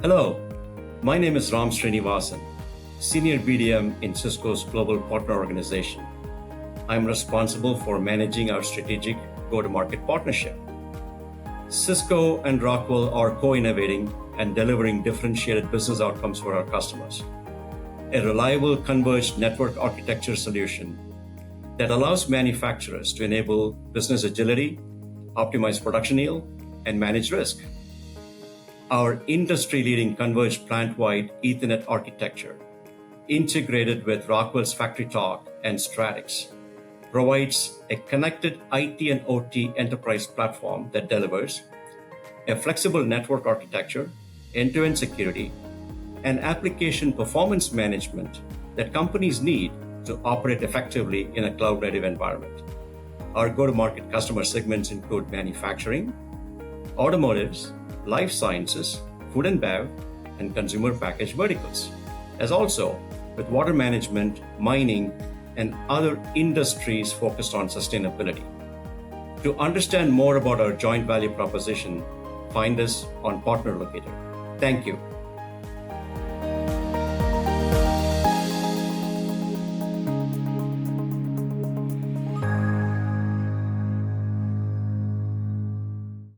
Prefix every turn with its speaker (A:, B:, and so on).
A: Hello, my name is Ram Srinivasan, Senior BDM in Cisco's Global Partner Organization. I'm responsible for managing our strategic go-to-market partnership. Cisco and Rockwell are co-innovating and delivering differentiated business outcomes for our customers. A reliable converged network architecture solution that allows manufacturers to enable business agility, optimize production yield, and manage risk. Our industry-leading converged plant-wide Ethernet architecture, integrated with Rockwell's FactoryTalk and Stratix, provides a connected IT and OT enterprise platform that delivers a flexible network architecture, end-to-end security, and application performance management that companies need to operate effectively in a cloud-native environment. Our go-to-market customer segments include manufacturing, automotives, life sciences, food and bev, and consumer packaged verticals, as also with water management, mining, and other industries focused on sustainability. To understand more about our joint value proposition, find us on Partner Locator. Thank you.